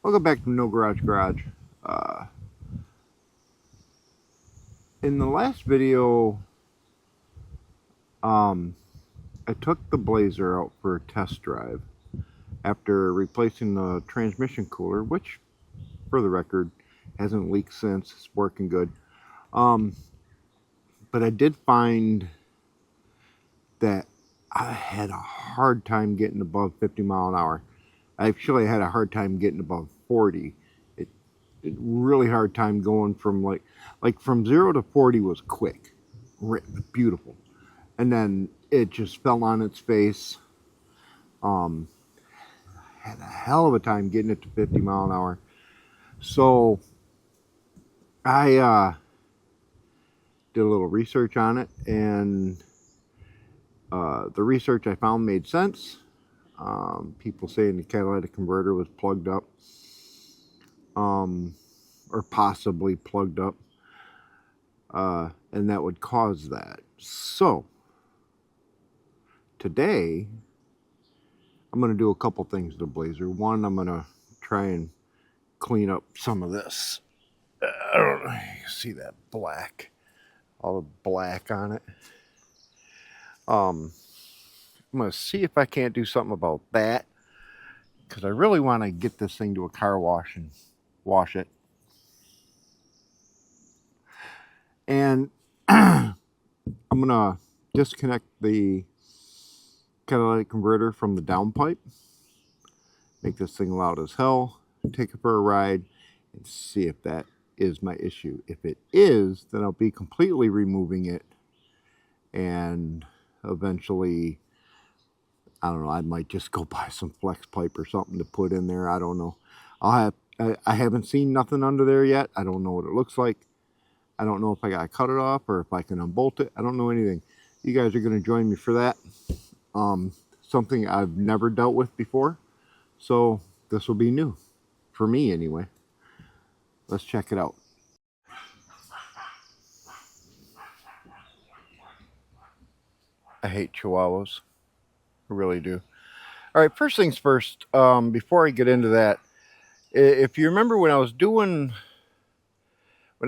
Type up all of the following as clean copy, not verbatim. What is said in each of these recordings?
Welcome back to No Garage Garage. Uh, in the last video, um, I took the Blazer out for a test drive after replacing the transmission cooler, which, for the record, hasn't leaked since. It's working good. But I did find that I had a hard time getting above 50 mile an hour. I actually had a hard time getting above 40. It really hard time going from like from 0 to 40 was quick, beautiful, and then it just fell on its face. Um, had a hell of a time getting it to 50 mile an hour. So I did a little research on it, and the research I found made sense. People saying the catalytic converter was plugged up, or possibly plugged up, and that would cause that. So today I'm going to do a couple things to the Blazer. One, I'm going to try and clean up some of this. I don't know, you can see that black, all the black on it. I'm going to see if I can't do something about that, because I really want to get this thing to a car wash and wash it. And I'm going to disconnect the catalytic converter from the downpipe, make this thing loud as hell, take it for a ride, and see if that is my issue. If it is, then I'll be completely removing it, and eventually, I don't know, I might just go buy some flex pipe or something to put in there. I don't know. I haven't seen nothing under there yet. I don't know what it looks like. I don't know if I gotta cut it off or if I can unbolt it. I don't know anything. You guys are gonna join me for that. Something I've never dealt with before, so this will be new for me anyway. Let's check it out. I hate chihuahuas. I really do. All right, first things first. Before I get into that, if you remember when I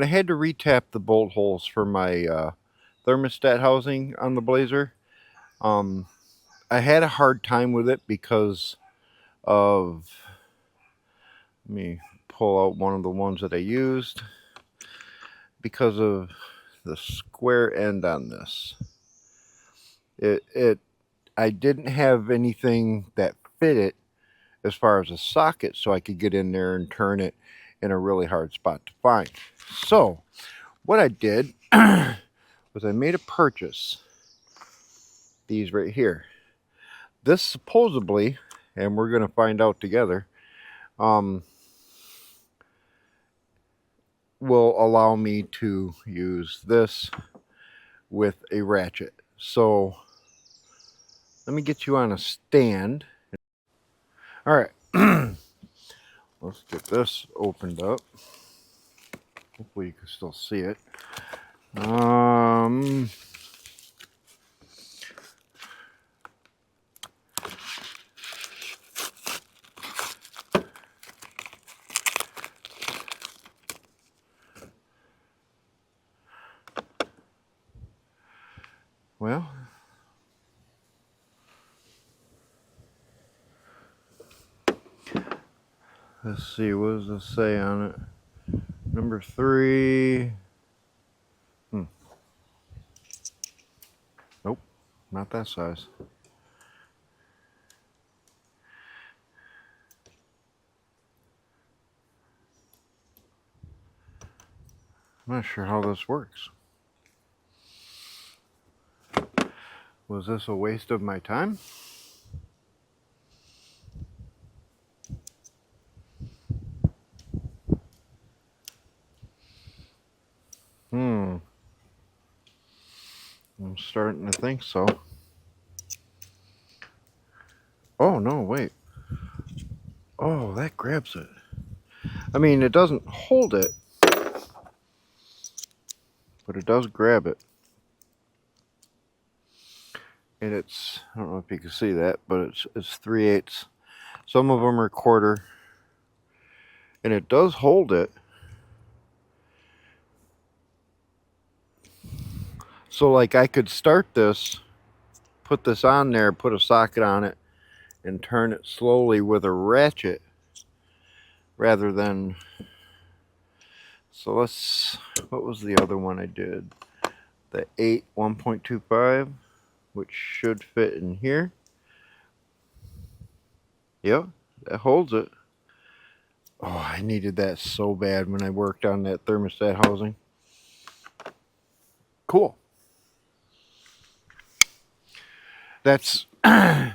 had to retap the bolt holes for my thermostat housing on the Blazer, um, I had a hard time with it because of, let me pull out one of the ones that I used, because of the square end on this. I didn't have anything that fit it as far as a socket, so I could get in there and turn it in a really hard spot to find. So what I did was I made a purchase. These right here. This supposedly, and we're going to find out together, will allow me to use this with a ratchet. So let me get you on a stand. All right. Let's get this opened up. Hopefully you can still see it. Well, let's see, what does this say on it? Number 3. Nope, not that size. I'm not sure how this works. Was this a waste of my time? I'm starting to think so. Oh, no, wait. Oh, that grabs it. I mean, it doesn't hold it, but it does grab it. And it's, I don't know if you can see that, but it's 3/8. Some of them are quarter. And it does hold it. So like I could start this, put this on there, put a socket on it, and turn it slowly with a ratchet rather than. So what was the other one I did? The 8 1.25, which should fit in here. Yep, that holds it. Oh, I needed that so bad when I worked on that thermostat housing. Cool. That's I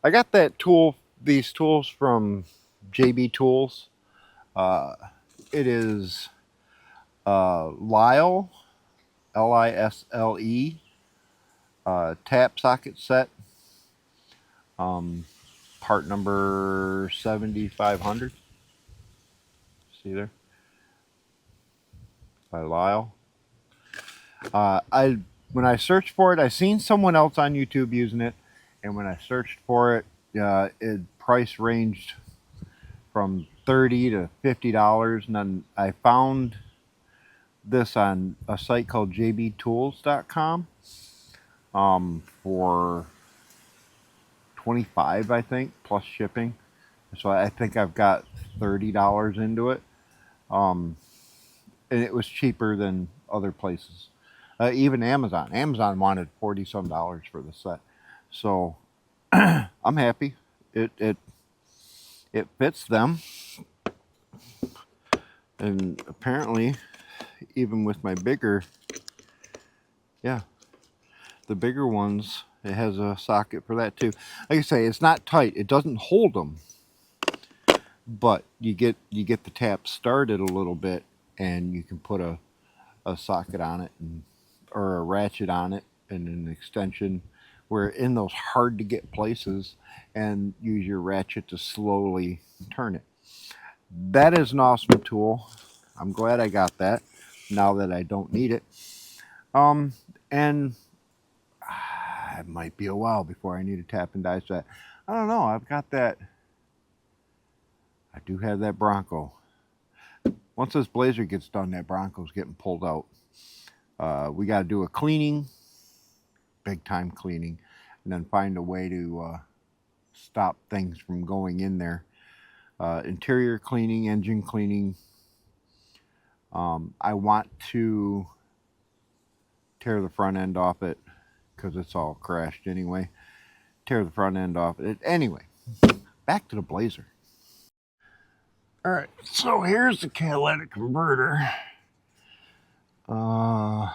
got these tools from JB Tools. Uh, it is Lisle, Lisle, tap socket set. Um, Part number 7500. See there? By Lisle. I When I searched for it, I seen someone else on YouTube using it, and when I searched for it, price ranged from $30 to $50, and then I found this on a site called jbtools.com for 25, I think, plus shipping. So I think I've got $30 into it, and it was cheaper than other places. Even Amazon. Amazon wanted 40 some dollars for the set, so I'm happy. It fits them, and apparently, even with my bigger, yeah, the bigger ones, it has a socket for that too. Like I say, it's not tight. It doesn't hold them, but you get the tap started a little bit, and you can put a socket on it, or a ratchet on it, and an extension. Where in those hard to get places, and use your ratchet to slowly turn it. That is an awesome tool. I'm glad I got that now that I don't need it. And it might be a while before I need to tap and dice that. I don't know. I've got that. I do have that Bronco. Once this Blazer gets done, that Bronco's getting pulled out. We got to do a cleaning, big time cleaning, and then find a way to stop things from going in there. Interior cleaning, engine cleaning. I want to tear the front end off it because it's all crashed anyway. Tear the front end off it. Anyway, back to the Blazer. All right, so here's the catalytic converter. And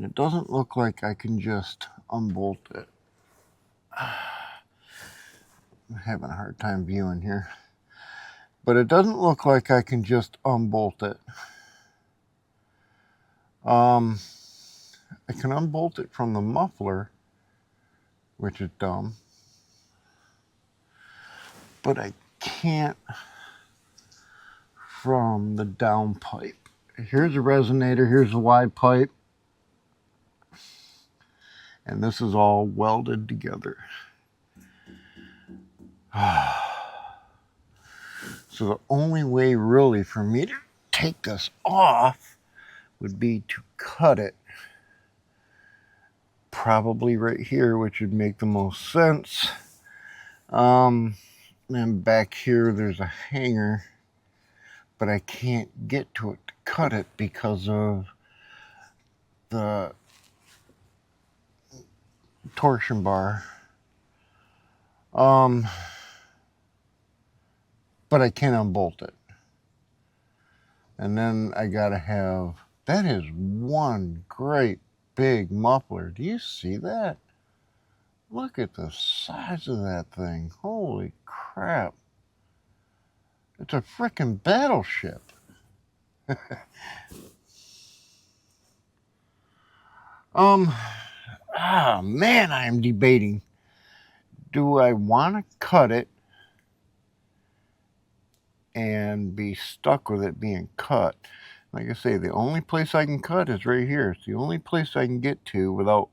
it doesn't look like I can just unbolt it. I'm having a hard time viewing here. But it doesn't look like I can just unbolt it. I can unbolt it from the muffler, which is dumb. But I can't from the down pipe. Here's a resonator, here's a wide pipe. And this is all welded together. So the only way really for me to take this off would be to cut it. Probably right here, which would make the most sense. And back here there's a hanger, but I can't get to it to cut it because of the torsion bar. But I can unbolt it. And then I gotta have, that is one great big muffler. Do you see that? Look at the size of that thing. Holy crap. It's a frickin' battleship. Man, I am debating. Do I want to cut it and be stuck with it being cut? Like I say, the only place I can cut is right here. It's the only place I can get to without,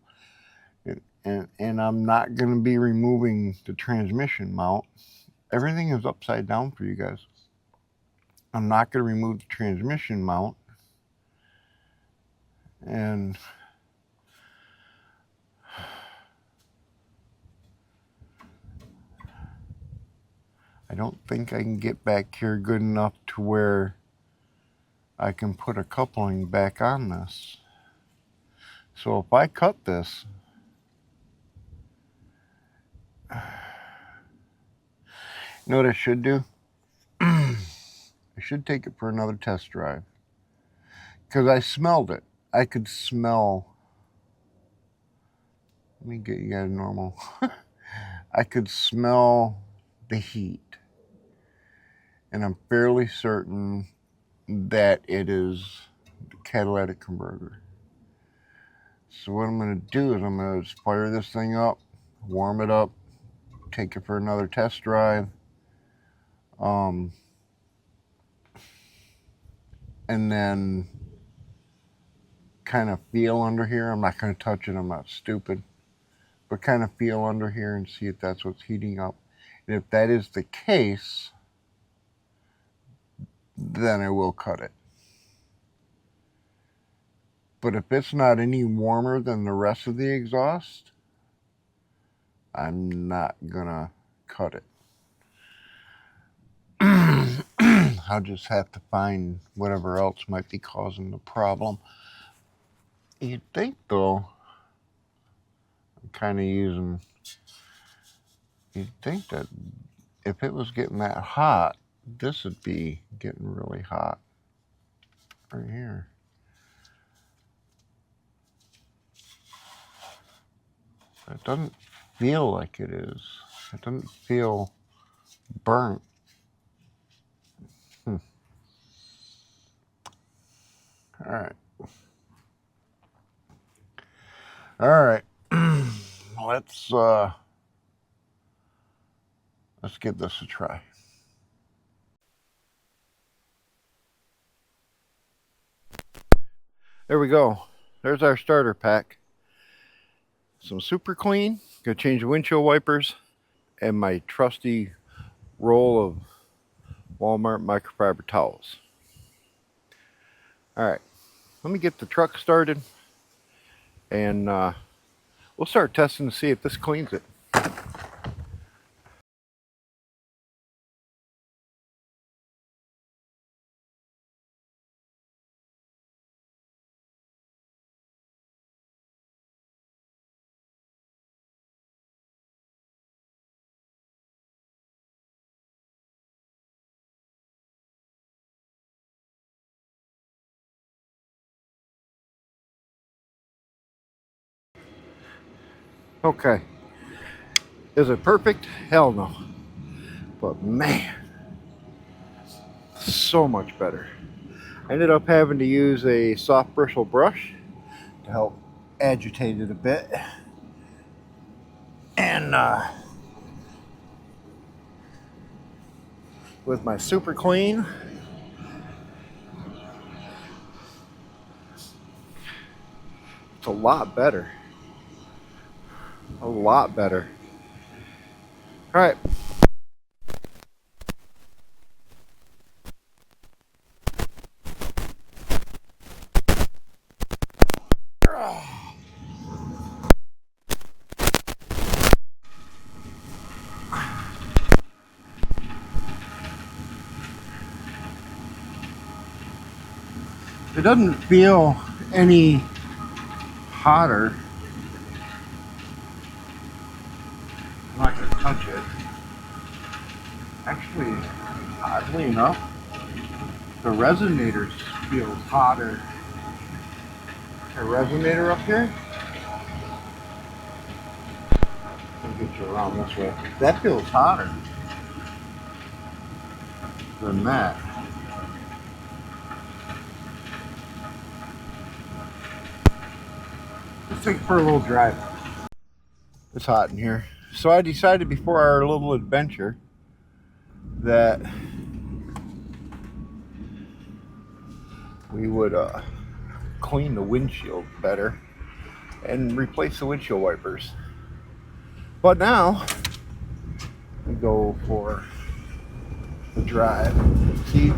and I'm not going to be removing the transmission mount. Everything is upside down for you guys. I'm not going to remove the transmission mount. And I don't think I can get back here good enough to where I can put a coupling back on this. So if I cut this, you know what I should do? I should take it for another test drive. Because I smelled it. I could smell. Let me get you guys normal. I could smell the heat. And I'm fairly certain that it is the catalytic converter. So what I'm going to do is I'm going to fire this thing up, warm it up, take it for another test drive. And then kind of feel under here. I'm not going to touch it. I'm not stupid. But kind of feel under here and see if that's what's heating up. And if that is the case, then I will cut it. But if it's not any warmer than the rest of the exhaust, I'm not gonna cut it. I'll just have to find whatever else might be causing the problem. You'd think though, I'm kind of using, you'd think that if it was getting that hot, this would be getting really hot right here. It doesn't feel like it is. It doesn't feel burnt. All right. All right. Let's give this a try. There we go. There's our starter pack. Some super clean. Gonna change the windshield wipers and my trusty roll of Walmart microfiber towels. All right. Let me get the truck started and we'll start testing to see if this cleans it. Okay. Is it perfect? Hell no. But man, so much better. I ended up having to use a soft bristle brush to help agitate it a bit. And with my super clean, it's a lot better. A lot better. All right. It doesn't feel any hotter. I'm not going to touch it. Actually, oddly enough, the resonator feels hotter. The resonator up here. Let me get you around this way. That feels hotter than that. Let's take it for a little drive. It's hot in here. So I decided before our little adventure that we would clean the windshield better and replace the windshield wipers. But now we go for the drive. See,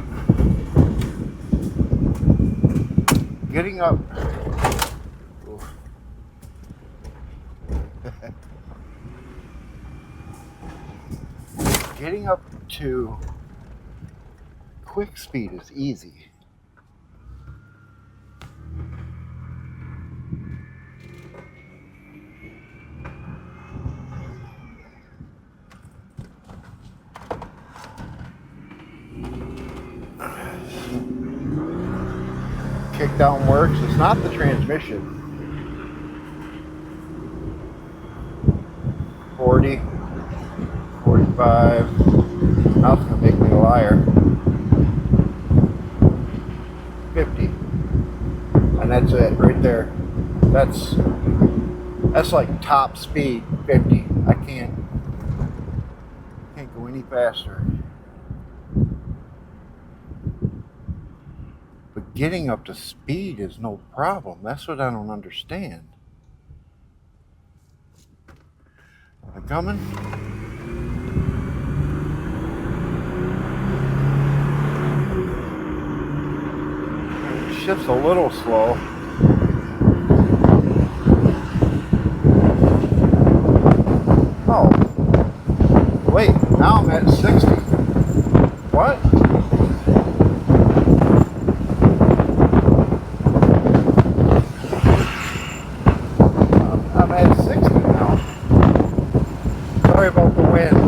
getting up. Getting up to quick speed is easy. Kickdown works. It's not the transmission. 40, 45. Now it's gonna make me a liar. 50. And that's it right there. That's like top speed, 50. I can't go any faster. But getting up to speed is no problem. That's what I don't understand. Am I coming? It shifts a little slow. Oh. Wait, now I'm at 60. What? I'm at 60 now. Sorry about the wind.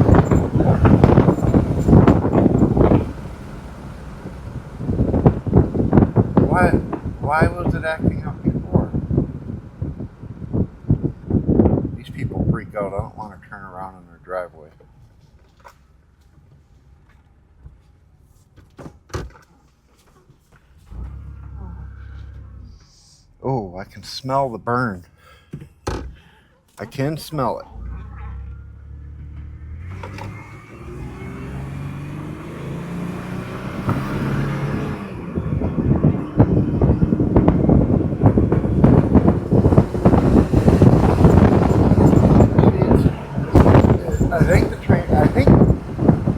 Why was it acting up before? These people freak out. I don't want to turn around in their driveway. Oh, I can smell the burn. I can smell it. I think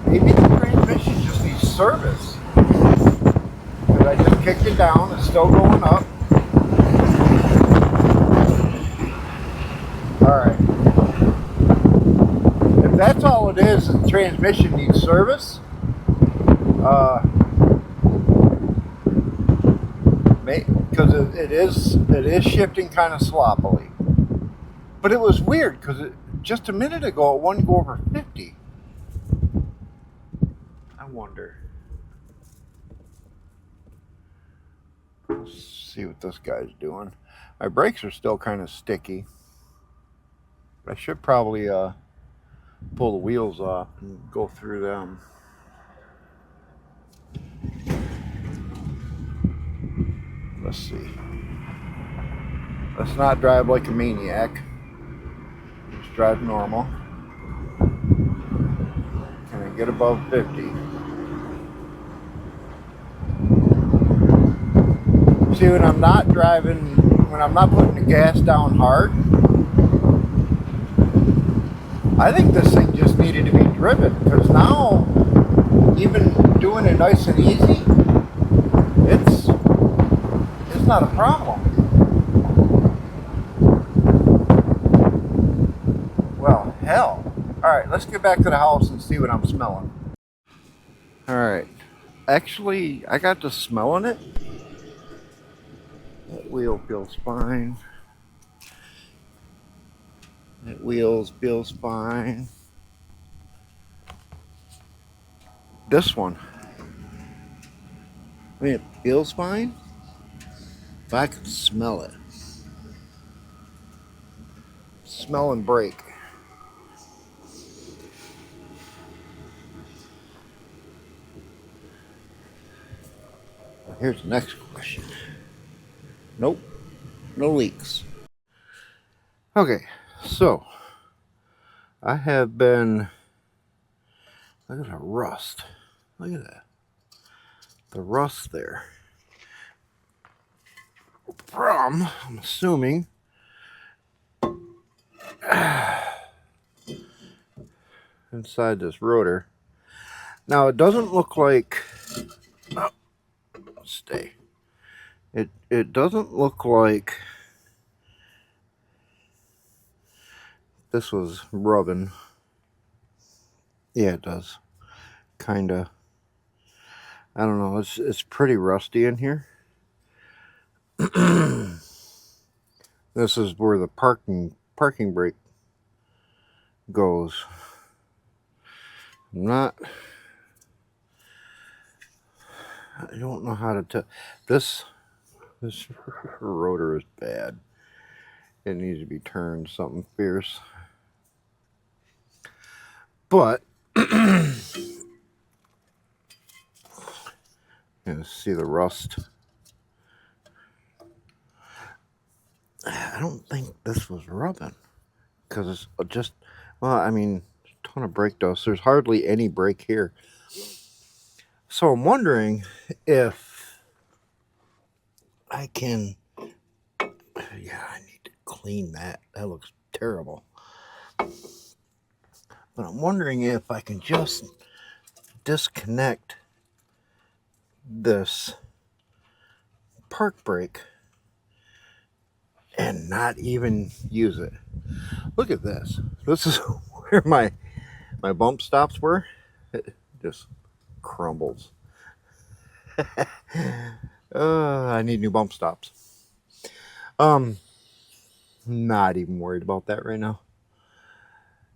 maybe the transmission just needs service. Because I just kicked it down, it's still going up. Alright. If that's all it is, the transmission needs service. Because it is shifting kind of sloppily. But it was weird because just a minute ago it wouldn't go over 50. I wonder. Let's see what this guy's doing. My brakes are still kind of sticky. I should probably pull the wheels off and go through them. Let's see. Let's not drive like a maniac. Just drive normal. Can I get above 50? See, when I'm not driving, when I'm not putting the gas down hard, I think this thing just needed to be driven, because now, even doing it nice and easy, it's not a problem. Well, hell. Alright, let's get back to the house and see what I'm smelling. Alright. Actually, I got to smelling it. That wheel feels fine. That wheel feels fine. This one. I mean, it feels fine. If I could smell it. Smell and brake. Here's the next question. Nope. No leaks. Okay, so I have been, look at the rust. Look at that. The rust there. From, I'm assuming, inside this rotor. Now it doesn't look like, oh, stay. It doesn't look like this was rubbing. Yeah, it does. Kinda. I don't know. It's pretty rusty in here. This is where the parking brake goes. I don't know how to tell. This rotor is bad. It needs to be turned something fierce. But you see the rust. I don't think this was rubbing, because it's just, well, I mean, a ton of brake dust. There's hardly any brake here. So I'm wondering if I can, yeah, I need to clean that. That looks terrible. But I'm wondering if I can just disconnect this park brake and not even use it. Look at this. This is where my bump stops were. It just crumbles. I need new bump stops. Not even worried about that right now.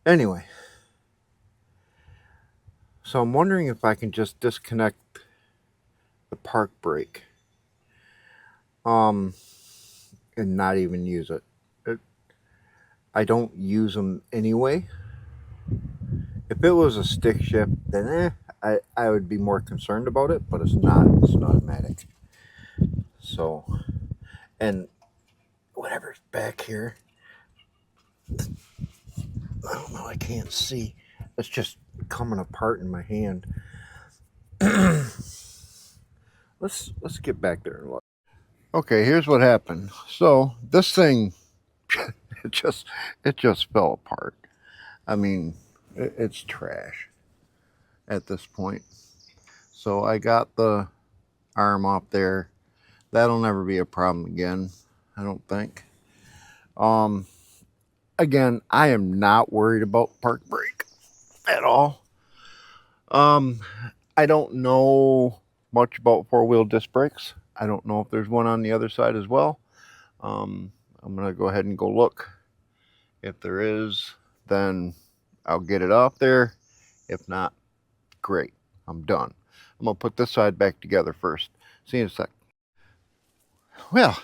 Anyway, so I'm wondering if I can just disconnect the park brake, and not even use it. I don't use them anyway. If it was a stick shift, then I would be more concerned about it, but it's not. It's an automatic. So, and whatever's back here, I don't know, I can't see. It's just coming apart in my hand. Let's get back there and look. Okay, here's what happened. So this thing, it just fell apart. I mean, it's trash at this point. So I got the arm off there. That'll never be a problem again, I don't think. Again, I am not worried about park brake at all. I don't know much about four-wheel disc brakes. I don't know if there's one on the other side as well. I'm gonna go ahead and go look. If there is, then I'll get it off there. If not, great, I'm done. I'm gonna put this side back together first. See you in a sec. Well,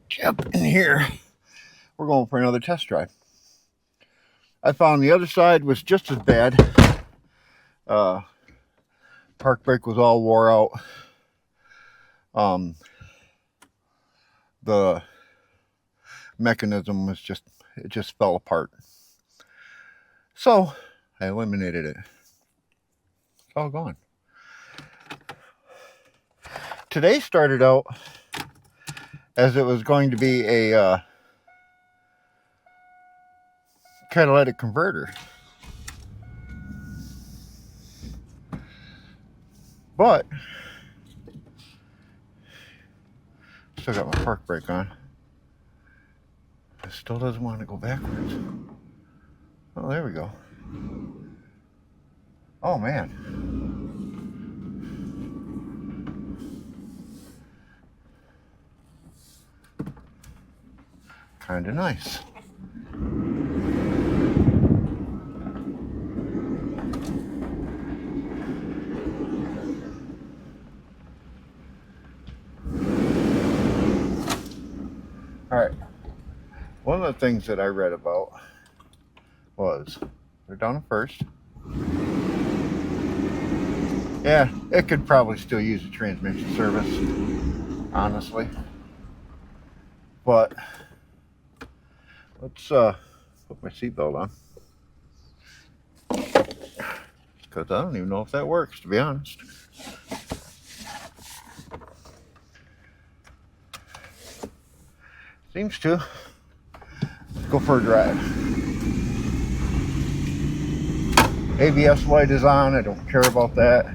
jump in here. We're going for another test drive. I found the other side was just as bad. Park brake was all wore out. The mechanism was just fell apart. So I eliminated it. It's all gone. Today started out as it was going to be a catalytic converter. But still got my park brake on. It still doesn't want to go backwards. Oh, there we go. Oh man. Kind of nice. All right. One of the things that I read about was they're down at first. Yeah, it could probably still use a transmission service, honestly. But let's put my seatbelt on, because I don't even know if that works, to be honest. Seems to. Let's go for a drive. ABS light is on. I don't care about that.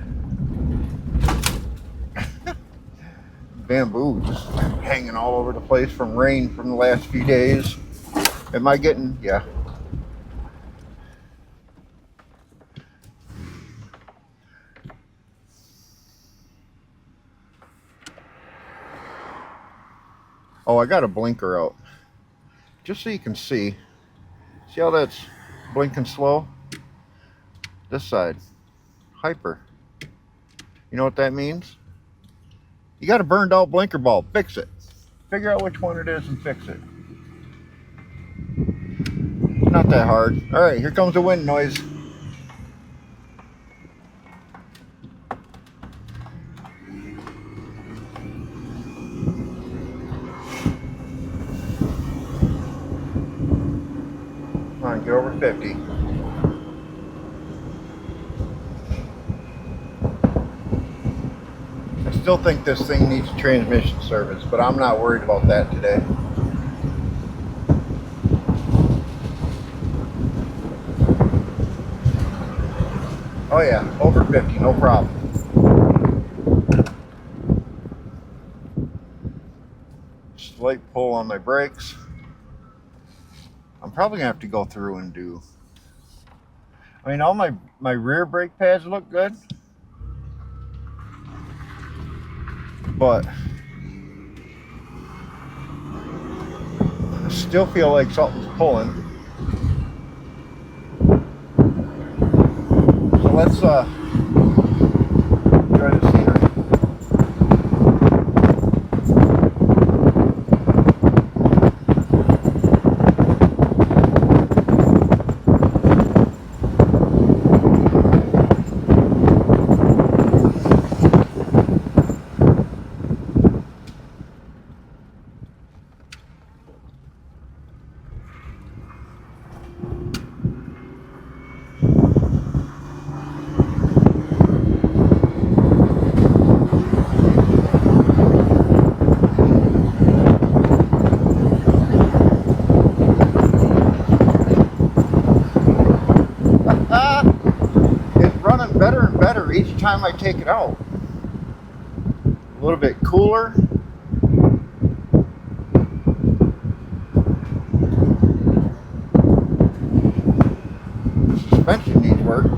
Bamboo just hanging all over the place from rain from the last few days. Am I getting, yeah. Oh, I got a blinker out. Just so you can see. See how that's blinking slow? This side, hyper. You know what that means? You got a burned out blinker bulb. Fix it. Figure out which one it is and fix it. Not that hard. All right, here comes the wind noise. Come on, get over 50. I still think this thing needs transmission service, but I'm not worried about that today. Oh yeah, over 50, no problem. Slight pull on my brakes. I'm probably gonna have to go through and do, I mean, all my rear brake pads look good, but I still feel like something's pulling. So let's try this here. It's running better and better each time I take it out. A little bit cooler. Suspension needs work.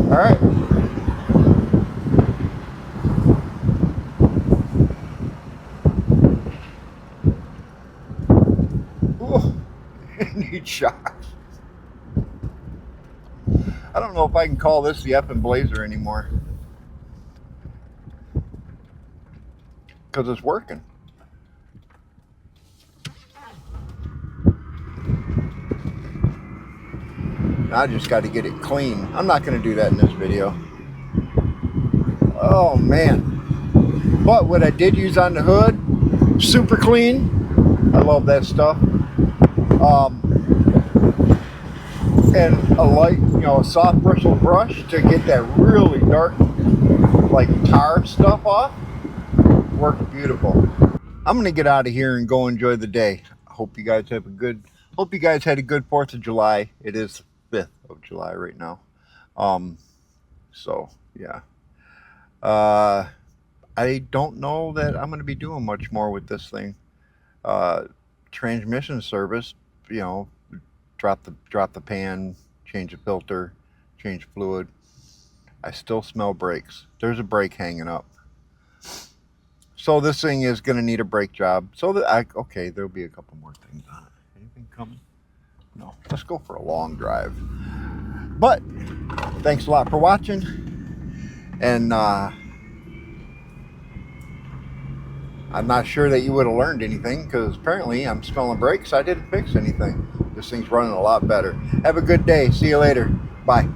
All right. Ooh, it needs shocks. I don't know if I can call this the F and Blazer anymore, because it's working. I just got to get it clean. I'm not going to do that in this video. Oh man. But what I did use on the hood, super clean. I love that stuff. And a light, a soft bristle brush to get that really dark, like tar stuff off. Worked beautiful. I'm gonna get out of here and go enjoy the day. I hope you guys had a good 4th of July. It is 5th of July right now. So yeah. I don't know that I'm gonna be doing much more with this thing. Transmission service, drop the pan, change the filter, change fluid. I still smell brakes. There's a brake hanging up. So this thing is going to need a brake job. So okay, there'll be a couple more things on it. Anything coming? No. Let's go for a long drive. But thanks a lot for watching. And I'm not sure that you would have learned anything, because apparently I'm smelling brakes. I didn't fix anything. This thing's running a lot better. Have a good day. See you later. Bye.